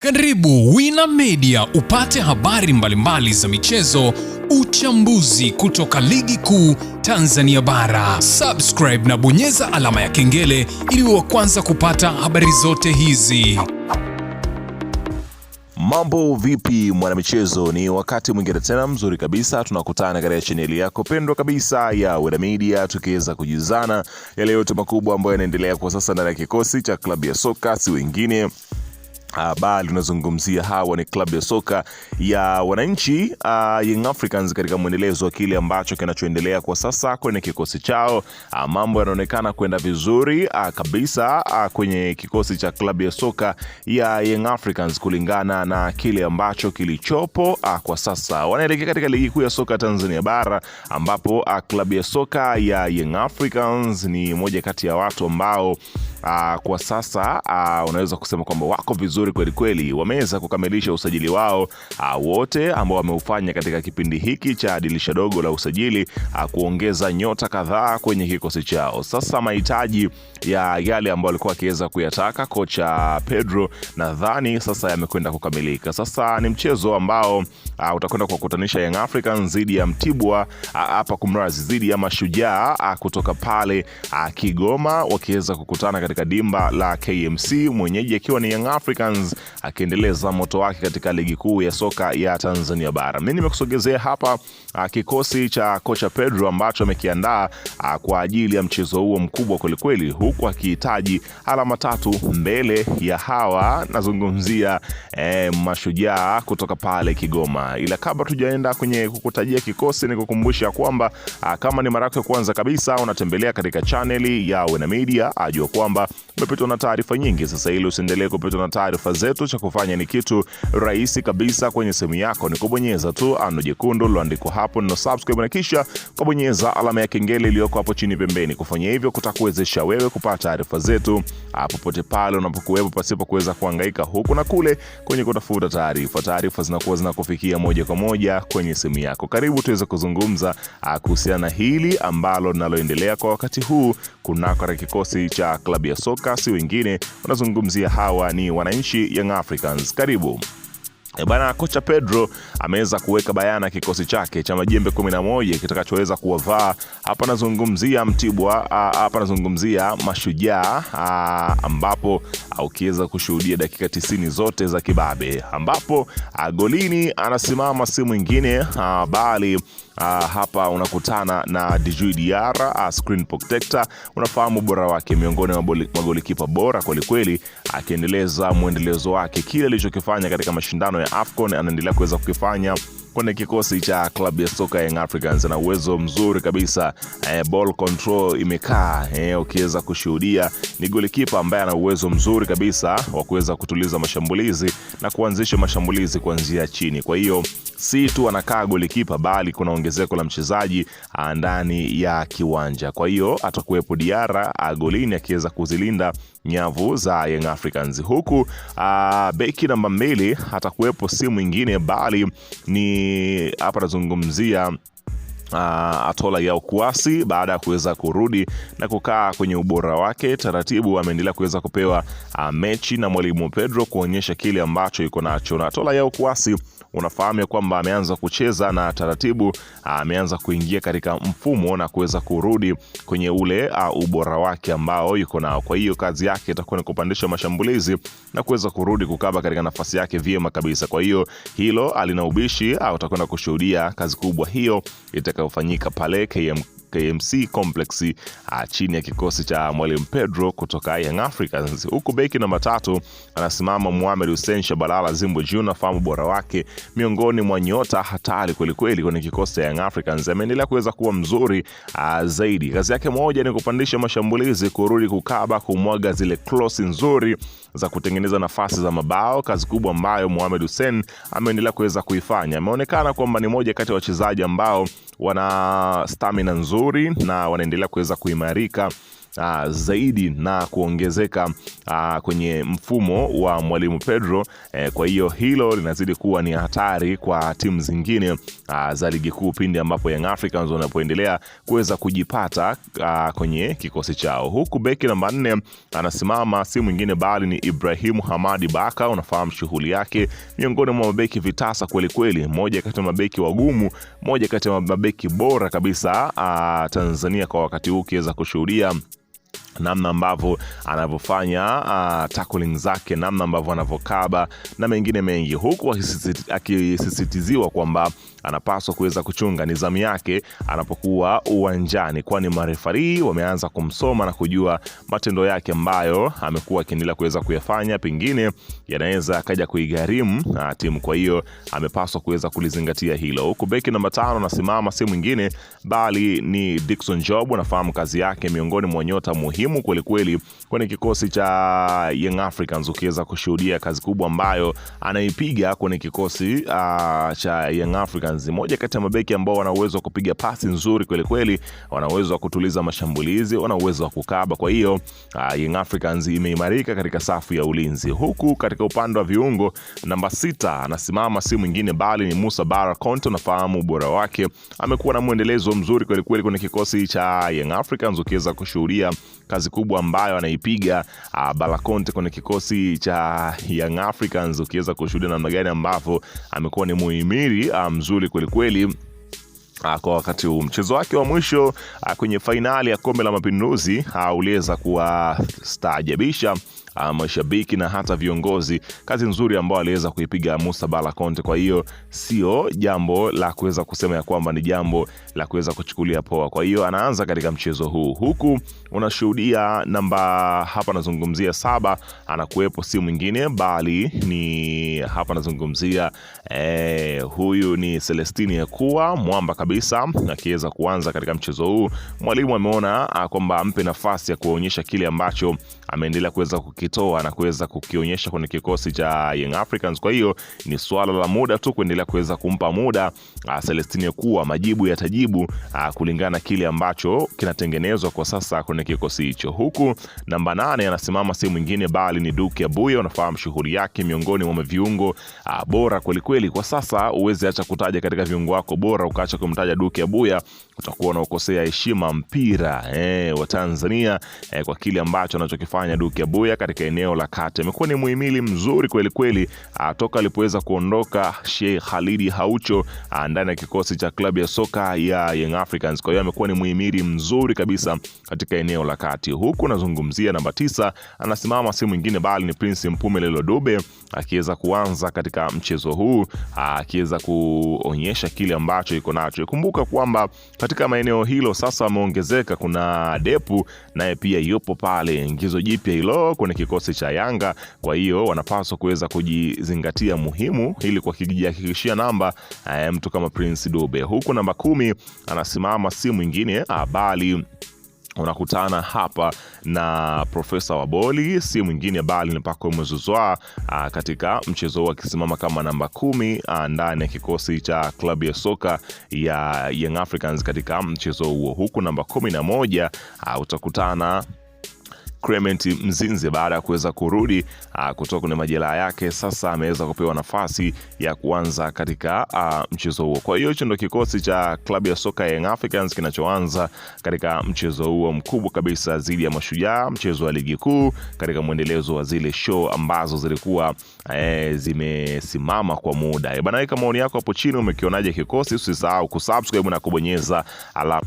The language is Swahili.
Karibu Wina Media upate habari mbalimbali za michezo, uchambuzi kutoka ligi kuu Tanzania bara. Subscribe na bonyeza alama ya kengele ili wa kwanza kupata habari zote hizi. Mambo vipi mwanamichezo, ni wakati mwingine tena mzuri kabisa tunakutana katika chaneli yako pendwa kabisa ya Wina Media, tukiweza kujuzana yale yote makubwa ambayo yanaendelea kwa sasa ndani ya kikosi cha klabu ya soka si wengine bali tunazungumzia hawa ni klabu ya soka ya wananchi Young Africans, katika mwendelezo wa kile ambacho kinachoendelea kwa sasa kwenye kikosi chao. Mambo yanaonekana kwenda vizuri kabisa kwenye kikosi cha klabu ya soka ya Young Africans kulingana na kile ambacho kilichopo kwa sasa. Wanaelekea katika ligi kuu ya soka Tanzania bara, ambapo klabu ya soka ya Young Africans ni moja kati ya watu ambao kwa sasa unaweza kusema kwamba wako vizuri kweli kweli. Wameweza kukamilisha usajili wao wote ambao wameufanya katika kipindi hiki cha dirisha dogo la usajili, kuongeza nyota kadhaa kwenye kikosi chao. Sasa mahitaji ya yale ambayo alikuwa akiweza kuyataka kocha Pedro, nadhani sasa yamekwenda kukamilika. Sasa ni mchezo ambao utakwenda kukutanisha Young Africans dhidi ya Mtibwa dhidi ya Mashujaa kutoka pale Kigoma, wakiweza kukutana katika dimba la KMC, mwenyeji akiwa ni Young Africans akiendeleza moto wake katika ligi kuu ya soka ya Tanzania bara. Mimi nimekusogezea hapa kikosi cha kocha Pedro ambacho amekiandaa kwa ajili ya mchezo huo mkubwa kweli kweli, huku akihitaji alama tatu mbele ya hawa, nazungumzia Mashujaa kutoka pale Kigoma. Ila kabla tujaenda kwenye kukutajia kikosi, nikukumbusha kwamba kama ni mara yako ya kwanza kabisa unatembelea katika channel ya Wina Media, ajua kwamba umepitwa na taarifa nyingi. Sasa ili usiendelee kupitwa na taarifa zetu, cha kufanya ni kitu rahisi kabisa. Kwenye simu yako ni kubonyeza tu ano jekundu liloandikwa hapo na subscribe, na kisha kubonyeza alama ya kengele iliyoko hapo chini pembeni. Kufanya hivyo kutakuwezesha wewe kupata taarifa zetu popote pale unapokuwepo, pasipo kuweza kuhangaika huku na kule kwenye kutafuta taarifa. Taarifa zinakuwa zinakufikia moja kwa moja kwenye simu yako. Karibu tuweze kuzungumza kuhusiana na hili ambalo linaloendelea kwa wakati huu kunako kikosi cha klabu ya soka si wengine, unazungumzia hawa ni wananchi Young Africans. Karibu. Bana, kocha Pedro ameweza kuweka bayana kikosi chake cha majembe 11 kitakachoweza kuwavaa. Hapa nazungumzia Mtibwa, hapa nazungumzia Mashujaa, ambapo ukiweza kushuhudia dakika 90 zote za kibabe, ambapo golini anasimama si mwingine bali hapa unakutana na Djigui Diarra, screen protector. Unafahamu bora wake miongoni mwa magolikipa bora kweli kweli, akiendeleza muendelezo wake. Kile alichokifanya katika mashindano ya AFCON anaendelea kuweza kukifanya kwenye kikosi cha klabu ya soka Young Africans, na uwezo mzuri kabisa. Ball control imekaa, ukiweza kushuhudia ni golikipa ambaye ana uwezo mzuri kabisa wa kuweza kutuliza mashambulizi na kuanzisha mashambulizi kuanzia chini. Kwa hiyo si tu anakaa golikipa, bali kuna ongezeko la mchezaji ndani ya kiwanja. Kwa hiyo atakuwepo Diarra golini akiweza kuzilinda nyavu za Young Africans, huku beki namba 2 atakuwepo si mwingine bali ni hapa nazungumzia Atola Yao Kuasi. Baada ya kuweza kurudi na kukaa kwenye ubora wake taratibu, ameendelea kuweza kupewa mechi na mwalimu Pedro kuonyesha kile ambacho yuko nacho. Na Atola Yao Kuasi unafahamu kwamba ameanza kucheza na taratibu ameanza kuingia katika mfumo na kuweza kurudi kwenye ule ubora wake ambao yuko nao. Kwa hiyo kazi yake itakuwa ni kupandisha mashambulizi na kuweza kurudi kukaba katika nafasi yake vyema kabisa. Kwa hiyo hilo alina ubishi, utakwenda kushuhudia kazi kubwa hiyo itakayofanyika pale KMC Complex chini ya kikosi cha mwalimu Pedro kutoka Young Africans. Huku beki namba 3 anasimama Mohamed Hussein Shabalala Zimbo Junior, fahamu bora wake miongoni mwa nyota hatari kweli kweli kwenye kikosi cha Young Africans. Ameendelea kuweza kuwa mzuri zaidi. Kazi yake moja ni kupandisha mashambulizi, kurudi kukaba, kumwaga zile cross nzuri za kutengeneza nafasi za mabao, kazi kubwa ambayo Mohamed Hussein ameendelea kuweza kuifanya. Ameonekana kwamba ni moja kati ya wachezaji ambao wana stamina nzuri na wanaendelea kuweza kuimarika zaidi na kuongezeka kwenye mfumo wa Mwalimu Pedro. Kwa hiyo hilo linazidi kuwa ni hatari kwa timu zingine za ligi kuu pindi ambapo Young Africans wanapoendelea kuweza kujipata kwenye kikosi chao. Huku beki namba 4 anasimama si mwingine bali ni Ibrahim Hamadi Baka. Unafahamu shughuli yake, miongoni mwa mabeki vitasa kweli kweli, moja kati ya mabeki wagumu, moja kati ya mabeki bora kabisa Tanzania kwa wakati huu, kiweza kushuhudia namna ambavyo anavyofanya tackling zake, namna ambavyo anavokaba na mengine mengi, huku akisisitiziwa kwamba anapaswa kuweza kuchunga nidhamu yake anapokuwa uwanjani, kwani marefari wameanza kumsoma na kujua matendo yake ambayo amekuwa akiendelea kuweza kuyafanya, pengine yanaweza akaja kuigharimu timu. Kwa hiyo amepaswa kuweza kulizingatia hilo. Huku beki namba 5 anasimama si mwingine bali ni Dickson Job. Unafahamu kazi yake, miongoni mwa nyota muhimu kweli kweli kwenye kikosi cha Young Africans, ukiweza kushuhudia kazi kubwa ambayo anaipiga kwenye kikosi cha Young Africans. Moja kati ya mabeki ambao wana uwezo wa kupiga pasi nzuri kweli kweli, wana uwezo wa kutuliza mashambulizi, wana uwezo wa kukaba. Kwa hiyo Young Africans imeimarika katika safu ya ulinzi. Huku katika upande wa viungo, namba 6 anasimama si mwingine bali ni Musa Bara Konte. Unafahamu ubora wake, amekuwa na muendelezo mzuri kweli kweli kwenye kikosi cha Young Africans, ukiweza kushuhudia kazi kubwa ambayo anaipiga Bara Konte kwenye kikosi cha Young Africans, ukiweza kushuhudia namna gani ambavyo amekuwa ni muhimili mzuri kweli kweli kwa wakati huu. Mchezo wake wa mwisho kwenye fainali ya Kombe la Mapinduzi uliweza kuwastaajabisha mashabiki na hata viongozi, kazi nzuri ambayo aliweza kuipiga Musa Bara Konte. Kwa hiyo sio jambo la kuweza kusema ya kwamba ni jambo la kuweza kuchukulia poa. Kwa hiyo anaanza katika mchezo huu, huku unashuhudia namba hapa nazungumzia 7 anakuepo si mwingine bali ni hapa nazungumzia huyu ni Celestine Ekua, mwamba kabisa, akiweza kuanza katika mchezo huu. Mwalimu ameona kwamba ampe nafasi ya kuonyesha kile ambacho ameendelea kuweza kukitoa na kuweza kukionyesha kwenye kikosi cha Young Africans. Kwa hiyo ni swala la muda tu kuendelea kuweza kumpa muda Celestine Ekua, majibu yatajibu kulingana na kile ambacho kinatengenezwa kwa sasa kwenye kikosi hicho. Huku namba 8 anasimama si mwingine bali ni Duke Abuya. Unafahamu shughuli yake, miongoni mwa viungo bora kweli kweli kwa sasa. Uwezi acha kutaja katika viungo wako bora ukaacha kumtaja Duke Abuya, utakuwa unaokosea heshima mpira wa Tanzania kwa kile ambacho anachokifanya Duke Abuya katika eneo la kati. Amekuwa ni muhimili mzuri kweli kweli toka alipoweza kuondoka Sheikh Khalid Haucho ndani ya kikosi cha klabu ya soka ya Young Africans. Kwa hiyo amekuwa ni muhimili mzuri kabisa katika eneo la kati. Huku nazungumzia namba 9 anasimama si mwingine bali ni Prince Mpumelelo Dube, akiweza kuanza katika mchezo huu, akiweza kuonyesha kile ambacho iko nacho. Kumbuka kwamba katika maeneo hilo sasa ameongezeka, kuna Depu naye pia yupo pale, ingizo jipya hilo kwenye kikosi cha Yanga. Kwa hiyo wanapaswa kuweza kujizingatia muhimu ili kwa kujihakikishia namba mtu kama Prince Dube. Huku namba 10 anasimama si mwingine bali unakutana hapa na Profesa Waboli, si mwingine bali ni Pacome Zouzoua katika mchezo huu akisimama kama namba 10 ndani ya kikosi cha klabu ya soka ya Young Africans katika mchezo huo. Huku namba 11 utakutana Clement Mzinze, baada ya kuweza kurudi kutoka kwenye majeraha yake, sasa ameweza kupewa nafasi ya kuanza katika mchezo huo. Kwa hiyo hicho ndio kikosi cha klabu ya soka ya Young Africans kinachoanza katika mchezo huo mkubwa kabisa dhidi ya Mashujaa, mchezo wa ligi kuu, katika mwendelezo wa zile show ambazo zilikuwa zimesimama kwa muda. Bana, weka maoni yako hapo chini, umekionaje kikosi? Usisahau kusubscribe na kubonyeza alama